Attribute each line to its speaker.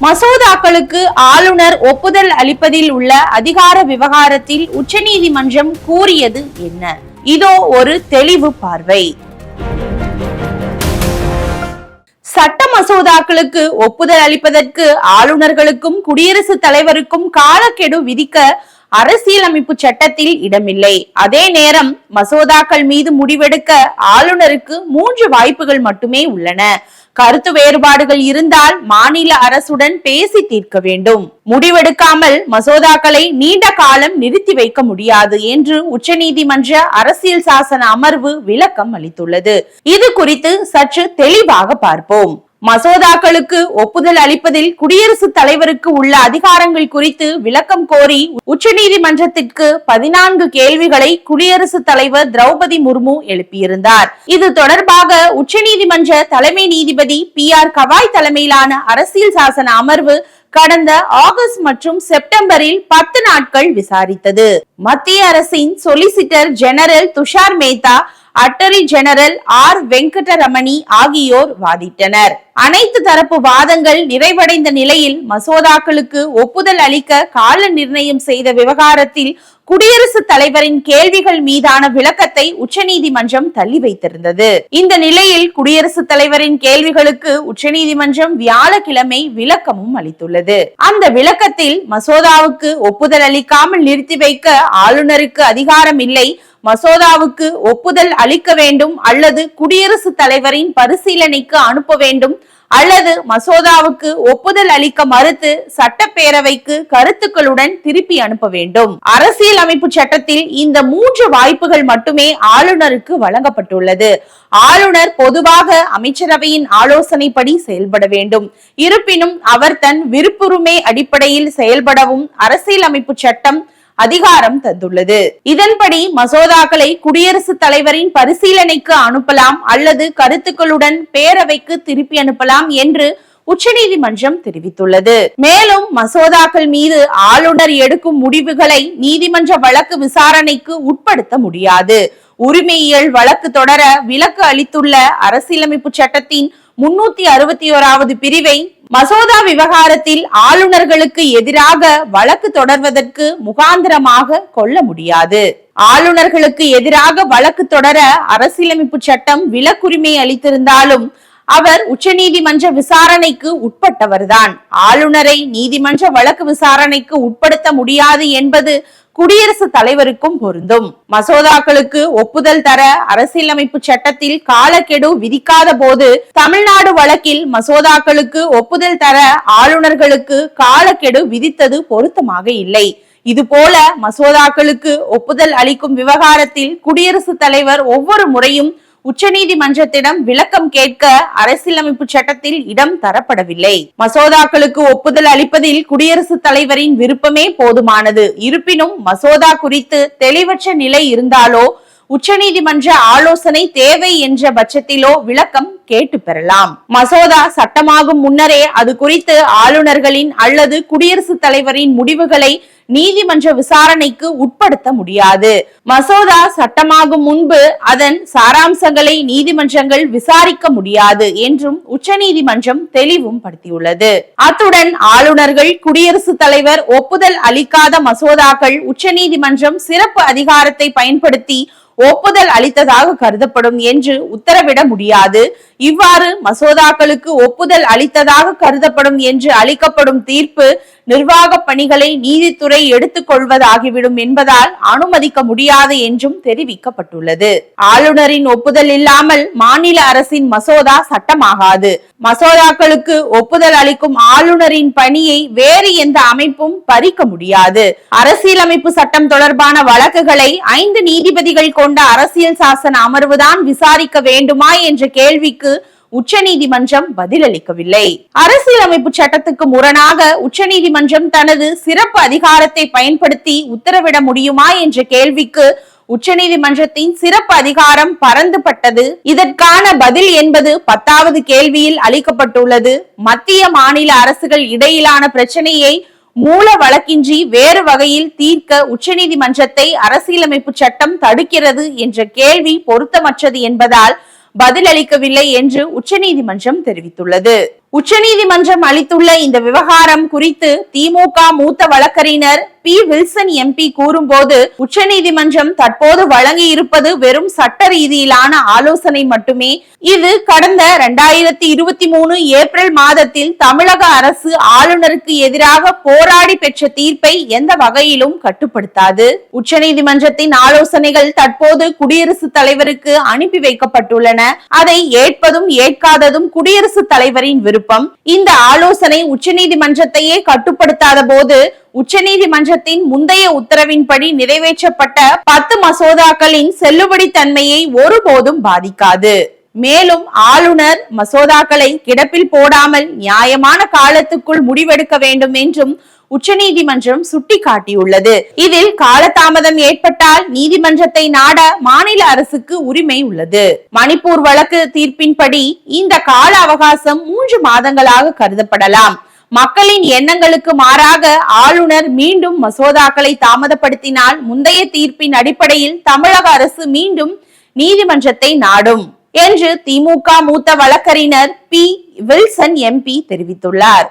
Speaker 1: மசோதாக்களுக்கு ஆளுநர் ஒப்புதல் அளிப்பதில் உள்ள அதிகார விவகாரத்தில் உச்சநீதிமன்றம் கூறியது என்ன? இதோ ஒரு தெளிவு பார்வை. சட்ட மசோதாக்களுக்கு ஒப்புதல் அளிப்பதற்கு ஆளுநர்களுக்கும் குடியரசுத் தலைவருக்கும் காலக்கெடு விதிக்க அரசியலமைப்பு சட்டத்தில் இடமில்லை. அதே நேரம் மசோதாக்கள் மீது முடிவெடுக்க ஆளுநருக்கு 3 வாய்ப்புகள் மட்டுமே உள்ளன. கருத்து வேறுபாடுகள் இருந்தால் மாநில அரசுடன் பேசி தீர்க்க வேண்டும். முடிவெடுக்காமல் மசோதாக்களை நீண்ட காலம் நிறுத்தி வைக்க முடியாது என்று உச்சநீதிமன்ற அரசியல் சாசன அமர்வு விளக்கம் அளித்துள்ளது. இது குறித்து சற்று தெளிவாக பார்ப்போம். மசோதாக்களுக்கு ஒப்புதல் அளிப்பதில் குடியரசுத் தலைவருக்கு உள்ள அதிகாரங்கள் குறித்து விளக்கம் கோரி உச்சநீதிமன்றத்திற்கு 14 கேள்விகளை குடியரசுத் தலைவர் திரௌபதி முர்மு எழுப்பியிருந்தார். இது தொடர்பாக உச்சநீதிமன்ற தலைமை நீதிபதி PR கவாய் தலைமையிலான அரசியல் சாசன அமர்வு கடந்த ஆகஸ்ட் மற்றும் செப்டம்பரில் 10 நாட்கள் விசாரித்தது. மத்திய அரசின் solicitor general Tushar Mehta, attorney general R Venkataramani ஆகியோர் வாதிட்டனர். அனைத்து தரப்பு வாதங்கள் நிறைவடைந்த நிலையில் மசோதாக்களுக்கு ஒப்புதல் அளிக்க கால நிர்ணயம் செய்த விவகாரத்தில் குடியரசுத் தலைவரின் கேள்விகள் மீதான விளக்கத்தை உச்சநீதிமன்றம் தள்ளி வைத்திருந்தது. இந்த நிலையில் குடியரசுத் தலைவரின் கேள்விகளுக்கு உச்சநீதிமன்றம் வியாழக்கிழமை விளக்கமும் அளித்துள்ளது. அந்த விளக்கத்தில் மசோதாவுக்கு ஒப்புதல் அளிக்காமல் நிறுத்தி வைக்க ஆளுநருக்கு அதிகாரம் இல்லை, மசோதாவுக்கு ஒப்புதல் அளிக்க வேண்டும் அல்லது குடியரசுத் தலைவரின் பரிசீலனைக்கு அனுப்ப வேண்டும் அல்லது மசோதாவுக்கு ஒப்புதல் அளிக்க மறுத்து சட்டப்பேரவைக்கு கருத்துக்களுடன் திருப்பி அனுப்ப வேண்டும். அரசியல் அமைப்பு சட்டத்தில் இந்த 3 வாய்ப்புகள் மட்டுமே ஆளுநருக்கு வழங்கப்பட்டுள்ளது. ஆளுநர் பொதுவாக அமைச்சரவையின் ஆலோசனைப்படி செயல்பட வேண்டும். இருப்பினும் அவர் தன் விருப்புரிமை அடிப்படையில் செயல்படவும் அரசியல் அமைப்பு சட்டம் அதிகாரம் தந்துள்ளது. இதன்படி மசோதாக்களை குடியரசுத் தலைவரின் பரிசீலனைக்கு அனுப்பலாம் அல்லது கருத்துக்களுடன் பேரவைக்கு திருப்பி அனுப்பலாம் என்று உச்சநீதிமன்றம் தெரிவித்துள்ளது. மேலும் மசோதாக்கள் மீது ஆளுநர் எடுக்கும் முடிவுகளை நீதிமன்ற வழக்கு விசாரணைக்கு உட்படுத்த முடியாது. உரிமையியல் வழக்கு தொடர விலக்கு அளித்துள்ள அரசியலமைப்பு சட்டத்தின் 361வது பிரிவை மசோதா விவகாரத்தில் ஆளுநர்களுக்கு எதிராக வழக்கு தொடர்வதற்கு முகாந்திரமாக கொள்ள முடியாது. ஆளுநர்களுக்கு எதிராக வழக்கு தொடர அரசியலமைப்பு சட்டம் விலக்குரிமை அளித்திருந்தாலும் அவர் உச்சநீதிமன்ற விசாரணைக்கு உட்பட்டவர்தான். ஆளுநரை நீதிமன்ற வழக்கு விசாரணைக்கு உட்படுத்த முடியாது என்பது குடியரசுத் தலைவருக்கும் பொருந்தும். மசோதாக்களுக்கு ஒப்புதல் தர அரசியலமைப்பு சட்டத்தில் காலக்கெடு விதிக்காத போது தமிழ்நாடு வழக்கில் மசோதாக்களுக்கு ஒப்புதல் தர ஆளுநர்களுக்கு காலக்கெடு விதித்தது பொருத்தமாக இல்லை. இதுபோல மசோதாக்களுக்கு ஒப்புதல் அளிக்கும் விவகாரத்தில் குடியரசுத் தலைவர் ஒவ்வொரு முறையும் உச்சநீதிமன்றத்திடம் விளக்கம் கேட்க அரசியலமைப்பு சட்டத்தில் இடம் தரப்படவில்லை. மசோதாக்களுக்கு ஒப்புதல் அளிப்பதில் குடியரசுத் தலைவரின் விருப்பமே போதுமானது. இருப்பினும் மசோதா குறித்து தெளிவற்ற நிலை இருந்தாலோ உச்சநீதிமன்ற ஆலோசனை தேவை என்ற பட்சத்திலோ விளக்கம் கேட்டு பெறலாம். மசோதா சட்டமாகும் முன்னரே அது குறித்து ஆளுநர்களின் அல்லது குடியரசுத் தலைவரின் முடிவுகளை நீதிமன்ற விசாரணைக்கு உட்படுத்த முடியாது. மசோதா சட்டமாகும் முன்பு அதன் சாராம்சங்களை நீதிமன்றங்கள் விசாரிக்க முடியாது என்றும் உச்சநீதிமன்றம் தெளிவும் படுத்தியுள்ளது. அத்துடன் ஆளுநர்கள் குடியரசுத் தலைவர் ஒப்புதல் அளிக்காத மசோதாக்கள் உச்சநீதிமன்றம் சிறப்பு அதிகாரத்தை பயன்படுத்தி ஒப்புதல் அளித்ததாக கருதப்படும் என்று உத்தரவிட முடியாது. இவ்வாறு மசோதாக்களுக்கு ஒப்புதல் அளித்ததாக கருதப்படும் என்று அளிக்கப்படும் தீர்ப்பு நிர்வாக பணிகளை நீதித்துறை எடுத்துக் கொள்வதாகிவிடும் என்பதால் அனுமதிக்க முடியாது என்றும் தெரிவிக்கப்பட்டுள்ளது. ஆளுநரின் ஒப்புதல் இல்லாமல் மாநில அரசின் மசோதா சட்டமாகாது. மசோதாக்களுக்கு ஒப்புதல் அளிக்கும் ஆளுநரின் பணியை வேறு எந்த அமைப்பும் பறிக்க முடியாது. அரசியலமைப்பு சட்டம் தொடர்பான வழக்குகளை 5 நீதிபதிகள் கொண்ட அரசியல் சாசன அமர்வுதான் விசாரிக்க வேண்டுமா என்ற கேள்விக்கு உச்சநீதிமன்றம் பதிலளிக்கவில்லை. அரசியலமைப்பு சட்டத்துக்கு முரணாக உச்சநீதிமன்றம் தனது சிறப்பு அதிகாரத்தை பயன்படுத்தி உத்தரவிட முடியுமா என்ற கேள்விக்கு உச்சநீதிமன்றத்தின் சிறப்பு அதிகாரம் பரந்துபட்டது. இதற்கான பதில் என்பது 10வது கேள்வியில் அளிக்கப்பட்டுள்ளது. மத்திய மாநில அரசுகள் இடையிலான பிரச்சனையை மூல வழக்கின்றி வேறு வகையில் தீர்க்க உச்சநீதிமன்றத்தை அரசியலமைப்பு சட்டம் தடுக்கிறது என்ற கேள்வி பொருத்தமற்றது என்பதால் பதிலளிக்கவில்லை என்று உச்சநீதிமன்றம் தெரிவித்துள்ளது. உச்சநீதிமன்றம் அளித்துள்ள இந்த விவகாரம் குறித்து திமுக மூத்த வழக்கறிஞர் பி வில்சன் எம்பி கூறும்போது, உச்சநீதிமன்றம் தற்போது வழங்கி இருப்பது வெறும் சட்ட ரீதியிலான ஆலோசனை மட்டுமே. இது கடந்த 2023 ஏப்ரல் மாதத்தில் தமிழக அரசு ஆளுநருக்கு எதிராக போராடி பெற்ற தீர்ப்பை எந்த வகையிலும் கட்டுப்படுத்தாது. உச்சநீதிமன்றத்தின் ஆலோசனைகள் தற்போது குடியரசுத் தலைவருக்கு அனுப்பி வைக்கப்பட்டுள்ளன. அதை ஏற்பதும் ஏற்காததும் குடியரசுத் தலைவரின் விருப்பம். இந்த ஆலோசனை உச்சநீதிமன்றத்தையே கட்டுப்படுத்தாத போது உச்சநீதிமன்றத்தின் முந்தைய உத்தரவின்படி நிறைவேற்றப்பட்ட 10 மசோதாக்களின் செல்லுபடி தன்மையை ஒருபோதும் பாதிக்காது. மேலும் ஆளுநர் மசோதாக்களை கிடப்பில் போடாமல் நியாயமான காலத்துக்குள் முடிவெடுக்க வேண்டும் என்றும் உச்சநீதிமன்றம் சுட்டிக்காட்டியுள்ளது. இதில் காலதாமதம் ஏற்பட்டால் நீதிமன்றத்தை நாட மாநில அரசுக்கு உரிமை உள்ளது. மணிப்பூர் வழக்கு தீர்ப்பின்படி இந்த கால அவகாசம் 3 மாதங்களாக கருதப்படலாம். மக்களின் எண்ணங்களுக்கு மாறாக ஆளுநர் மீண்டும் மசோதாக்களை தாமதப்படுத்தினால் முந்தைய தீர்ப்பின் அடிப்படையில் தமிழக அரசு மீண்டும் நீதிமன்றத்தை நாடும் என்று திமுக மூத்த வழக்கறிஞர் பி வில்சன் எம்பி தெரிவித்துள்ளார்.